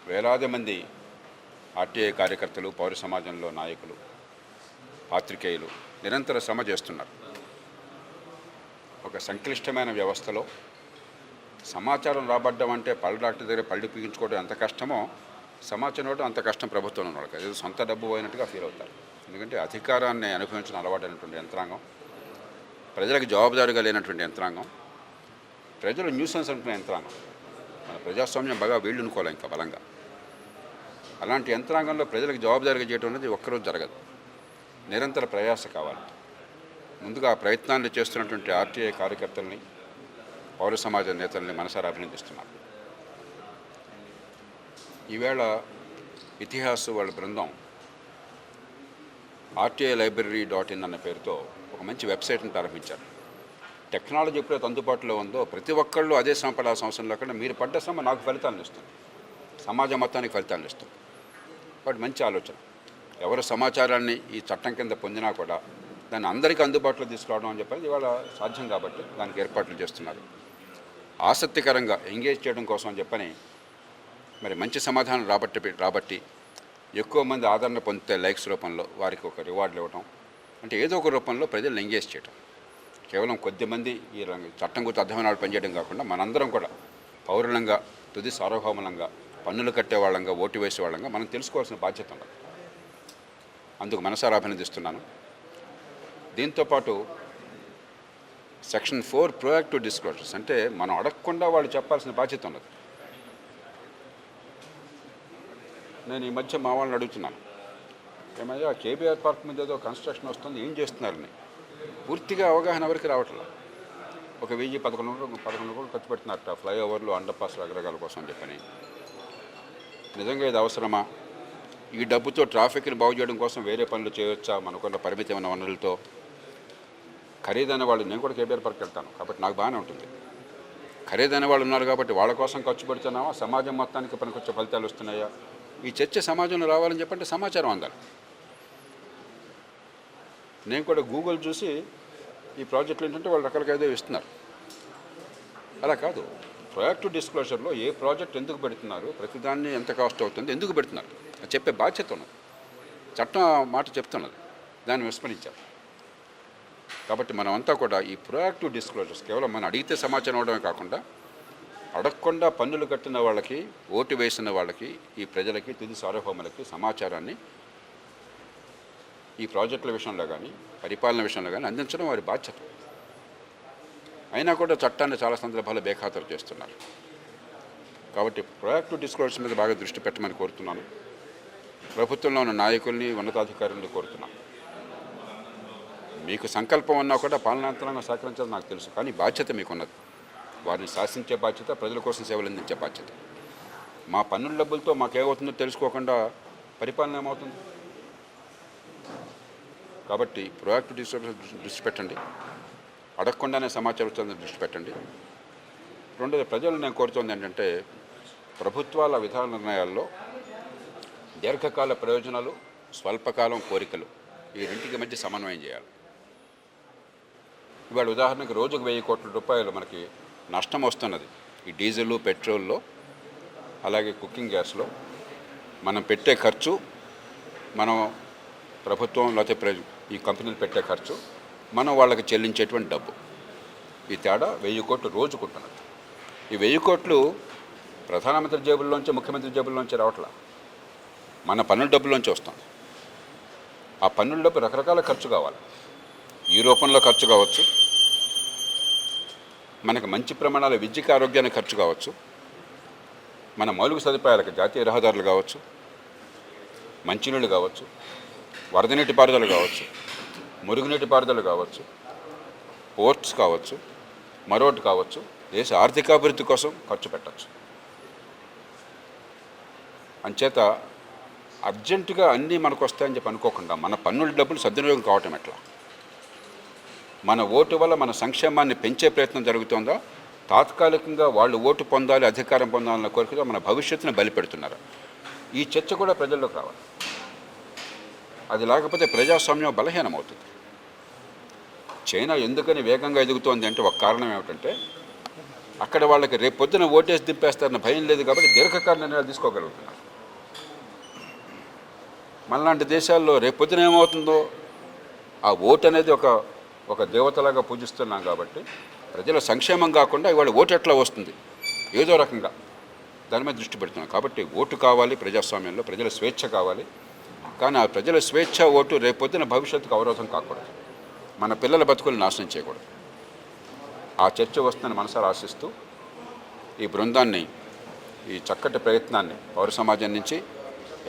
వేలాది మంది ఆర్టీఐ కార్యకర్తలు, పౌర సమాజంలో నాయకులు, పాత్రికేయులు నిరంతర శ్రమ చేస్తున్నారు. ఒక సంక్లిష్టమైన వ్యవస్థలో సమాచారం రాబడ్డం అంటే పళ్ళు డాక్టర్ దగ్గర పళ్ళు పీకించుకోవడం ఎంత కష్టమో, సమాచారం ఇవ్వడం అంత కష్టం ప్రభుత్వం ఉన్న వాళ్ళకి. ఏదో సొంత డబ్బు పోయినట్టుగా ఫీల్ అవుతారు. ఎందుకంటే అధికారాన్ని అనుభవించిన అలవాటైనటువంటి యంత్రాంగం, ప్రజలకు జవాబుదారీగా లేనటువంటి యంత్రాంగం, ప్రజలు న్యూసెన్స్ అనుకునే యంత్రాంగం. మన ప్రజాస్వామ్యం బాగా వీళ్ళునుకోవాలి ఇంకా బలంగా. అలాంటి యంత్రాంగంలో ప్రజలకు జవాబుదారీగా చేయడం అనేది ఒక్కరోజు జరగదు. నిరంతర ప్రయాస కావాలి. ముందుగా ఆ ప్రయత్నాన్ని చేస్తున్నటువంటి ఆర్టీఐ కార్యకర్తల్ని, పౌర సమాజ నేతల్ని మనసారా అభినందిస్తున్నారు. ఈవేళ ఇతిహాస్ వాళ్ళ బృందం RTILibrary.in అన్న పేరుతో ఒక మంచి వెబ్సైట్ని ప్రారంభించారు. టెక్నాలజీ ఎప్పుడైతే అందుబాటులో ఉందో ప్రతి ఒక్కళ్ళు అదే శ్రమ పడాల్సిన అవసరం లేకుండా మీరు పడ్డ శ్రమ నాకు ఫలితాలను ఇస్తుంది, సమాజం మొత్తానికి ఫలితాలను ఇస్తుంది. కాబట్టి మంచి ఆలోచన. ఎవరు సమాచారాన్ని ఈ చట్టం కింద పొందినా కూడా దాన్ని అందరికీ అందుబాటులో తీసుకురావడం అని చెప్పి ఇవాళ సాధ్యం కాబట్టి దానికి ఏర్పాట్లు చేస్తున్నారు. ఆసక్తికరంగా ఎంగేజ్ చేయడం కోసం అని చెప్పని మరి మంచి సమాధానం రాబట్టి ఎక్కువ మంది ఆదరణ పొందితే లైక్స్ రూపంలో వారికి ఒక రివార్డులు ఇవ్వడం, అంటే ఏదో ఒక రూపంలో ప్రజలను ఎంగేజ్ చేయడం. కేవలం కొద్దిమంది ఈ చట్టం గురించి అర్థమైన వాళ్ళు పనిచేయడం కాకుండా మనందరం కూడా పౌరులంగా, తుది సార్వభౌములంగా, పన్నులు కట్టే వాళ్ళంగా, ఓటు వేసే వాళ్ళంగా మనం తెలుసుకోవాల్సిన బాధ్యత ఉంది. అందుకు మనసారా అభినందిస్తున్నాను. దీంతోపాటు సెక్షన్ 4 ప్రోయాక్టివ్ డిస్క్లోజర్స్, అంటే మనం అడగకుండా వాళ్ళు చెప్పాల్సిన బాధ్యత ఉన్నది. నేను ఈ మధ్య మా వాళ్ళని అడుగుతున్నాను, ఏమయ్యా కేబీఆర్ పార్క్ మీద ఏదో కన్స్ట్రక్షన్ వస్తుంది, ఏం చేస్తున్నారని. పూర్తిగా అవగాహన ఎవరికి రావట్లేదు. ఒక 1000-1100 కోట్లు ఖర్చు పెడుతున్నారట ఫ్లైఓవర్లు, అండర్ పాస్ రకరకాల కోసం అని చెప్పని. నిజంగా ఇది అవసరమా? ఈ డబ్బుతో ట్రాఫిక్ని బాగు చేయడం కోసం వేరే పనులు చేయవచ్చా మనకున్న పరిమితమైన వనరులతో? ఖరీదైన వాళ్ళు, నేను కూడా కేబీఆర్ పార్క్ వెళ్తాను కాబట్టి నాకు బాగానే ఉంటుంది. ఖరీదైన వాళ్ళు ఉన్నారు కాబట్టి వాళ్ళ కోసం ఖర్చు పెడుతున్నావా, సమాజం మొత్తానికి పనికొచ్చే ఫలితాలు వస్తున్నాయా? ఈ చర్చ సమాజంలో రావాలని చెప్పంటే సమాచారం అందాలి. నేను కూడా గూగుల్ చూసి ఈ ప్రాజెక్టులు ఏంటంటే వాళ్ళు రకరకాల ఏదో ఇస్తున్నారు. అలా కాదు, ప్రొయాక్టివ్ డిస్క్లోజర్లో ఏ ప్రాజెక్ట్ ఎందుకు పెడుతున్నారు, ప్రతిదాన్ని ఎంత కాస్ట్ అవుతుంది, ఎందుకు పెడుతున్నారు అది చెప్పే బాధ్యత ఉన్నది. చట్టం మాట చెప్తున్నది, దాన్ని విస్మరించారు. కాబట్టి మనమంతా కూడా ఈ ప్రొయాక్టివ్ డిస్క్లోజర్స్ కేవలం మనం అడిగితే సమాచారం అవడమే కాకుండా అడగకుండా పన్నులు కట్టిన వాళ్ళకి, ఓటు వేసిన వాళ్ళకి, ఈ ప్రజలకి, తుది సార్వభౌములకి సమాచారాన్ని ఈ ప్రాజెక్టుల విషయంలో కానీ, పరిపాలన విషయంలో కానీ అందించడం వారి బాధ్యత. అయినా కూడా చట్టాన్ని చాలా సందర్భాల్లో బేఖాతరు చేస్తున్నారు. కాబట్టి ప్రొయాక్టివ్ డిస్క్లోజర్స్ మీద బాగా దృష్టి పెట్టమని కోరుతున్నాను. ప్రభుత్వంలో ఉన్న నాయకుల్ని, ఉన్నతాధికారుల్ని కోరుతున్నాను. మీకు సంకల్పం ఉన్నా కూడా పాలనాంతరంగా సహకరించాలని నాకు తెలుసు, కానీ బాధ్యత మీకున్నది. వారిని శాసించే బాధ్యత, ప్రజల కోసం సేవలు అందించే బాధ్యత. మా పన్నుల డబ్బులతో మాకేమవుతుందో తెలుసుకోకుండా పరిపాలన ఏమవుతుంది? కాబట్టి ప్రొయాక్టివ్ డిస్క్లోజర్స్ దృష్టి పెట్టండి, అడగకుండానే సమాచారం దృష్టి పెట్టండి. రెండోది, ప్రజలు నేను కోరుతోంది ఏంటంటే ప్రభుత్వాల విధాన నిర్ణయాల్లో దీర్ఘకాల ప్రయోజనాలు, స్వల్పకాలం కోరికలు, ఈ రెండింటికి మధ్య సమన్వయం చేయాలి. ఇవాళ ఉదాహరణకు రోజుకు 1000 కోట్ల రూపాయలు మనకి నష్టం వస్తున్నది ఈ డీజిల్, పెట్రోల్లో, అలాగే కుకింగ్ గ్యాస్లో. మనం పెట్టే ఖర్చు, మనం ప్రభుత్వం లేకపోతే ఈ కంపెనీలు పెట్టే ఖర్చు, మనం వాళ్ళకి చెల్లించేటువంటి డబ్బు, ఈ తేడా 1000 కోట్లు రోజుకుంటున్నది. ఈ 1000 కోట్లు ప్రధానమంత్రి జేబుల్లోంచి, ముఖ్యమంత్రి జేబుల్లోంచి రావట్లా, మన పన్నుల డబ్బుల్లోంచి వస్తుంది. ఆ పన్నుల డబ్బు రకరకాల ఖర్చు కావాలి. ఈ రూపంలో ఖర్చు కావచ్చు, మనకు మంచి ప్రమాణాల విద్యకి, ఆరోగ్యానికి ఖర్చు కావచ్చు, మన మౌలిక సదుపాయాలకు, జాతీయ రహదారులు కావచ్చు, మంచినీళ్ళు కావచ్చు, వరద నీటి పారుదల కావచ్చు, మురుగునీటి పారుదల కావచ్చు, పోర్ట్స్ కావచ్చు, మరొకటి కావచ్చు, దేశ ఆర్థికాభివృద్ధి కోసం ఖర్చు పెట్టచ్చు. అంచేత అర్జెంటుగా అన్నీ మనకు వస్తాయని చెప్పి అనుకోకుండా మన పన్నుల డబ్బులు సద్వినియోగం కావటం ఎట్లా? మన ఓటు వల్ల మన సంక్షేమాన్ని పెంచే ప్రయత్నం జరుగుతుందా, తాత్కాలికంగా వాళ్ళు ఓటు పొందాలి, అధికారం పొందాలన్న కోరికతో మన భవిష్యత్తును బలిపెడుతున్నారు? ఈ చర్చ కూడా ప్రజల్లోకి రావాలి. అది లేకపోతే ప్రజాస్వామ్యం బలహీనమవుతుంది. చైనా ఎందుకని వేగంగా ఎదుగుతోంది అంటే ఒక కారణం ఏమిటంటే అక్కడ వాళ్ళకి రేపు పొద్దున ఓటేసి దింపేస్తారన్న భయం లేదు కాబట్టి దీర్ఘకాల నిర్ణయాలు తీసుకోగలుగుతున్నారు. మనలాంటి దేశాల్లో రేపొద్దున ఏమవుతుందో ఆ ఓటు అనేది ఒక దేవతలాగా పూజిస్తున్నాం కాబట్టి ప్రజల సంక్షేమం కాకుండా ఇవాళ ఓటు ఎట్లా వస్తుంది ఏదో రకంగా దాని మీద దృష్టి పెడుతున్నాం. కాబట్టి ఓటు కావాలి, ప్రజాస్వామ్యంలో ప్రజల స్వేచ్ఛ కావాలి. కానీ ఆ ప్రజల స్వేచ్ఛ ఓటు రేపొద్దున భవిష్యత్తుకు అవరోధం కాకూడదు, మన పిల్లల బతుకులు నాశనం చేయకూడదు. ఆ చర్చ వస్తుందని మనసారా ఆశిస్తూ ఈ బృందాన్ని, ఈ చక్కటి ప్రయత్నాన్ని పౌర సమాజం నుంచి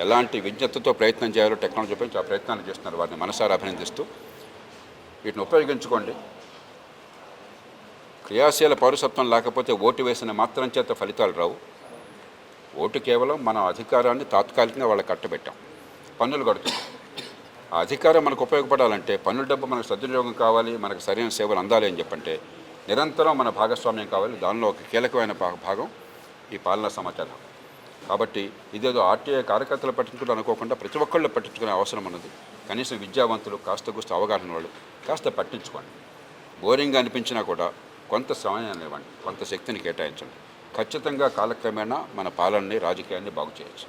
ఎలాంటి విజ్ఞతతో ప్రయత్నం చేయాలో టెక్నాలజీ ఉపయోగించి ఆ ప్రయత్నాన్ని చేస్తున్నారు, వారిని మనసారా అభినందిస్తూ వీటిని ఉపయోగించుకోండి. క్రియాశీల పౌరసత్వం లేకపోతే ఓటు వేసిన మాత్రం చేత ఫలితాలు రావు. ఓటు కేవలం మన అధికారాన్ని తాత్కాలికంగా వాళ్ళకి కట్టబెట్టాం, పన్నులు కడుతున్నాం. ఆ అధికారం మనకు ఉపయోగపడాలంటే పన్నుల డబ్బు మనకు సద్వినియోగం కావాలి, మనకు సరైన సేవలు అందాలి అని చెప్పంటే నిరంతరం మన భాగస్వామ్యం కావాలి. దానిలో ఒక కీలకమైన భాగం ఈ పాలనా సమాచారం. కాబట్టి ఇదేదో ఆర్టీఐ కార్యకర్తలు పట్టించుకుంటూ అనుకోకుండా ప్రతి ఒక్కళ్ళు పట్టించుకునే అవసరం ఉన్నది. కనీసం విద్యావంతులు, కాస్త కూస్త అవగాహన వాళ్ళు కాస్త పట్టించుకోండి. బోరింగ్గా అనిపించినా కూడా కొంత సమయాన్ని ఇవ్వండి, కొంత శక్తిని కేటాయించండి. ఖచ్చితంగా కాలక్రమేణా మన పాలనని, రాజకీయాన్ని బాగు చేయొచ్చు.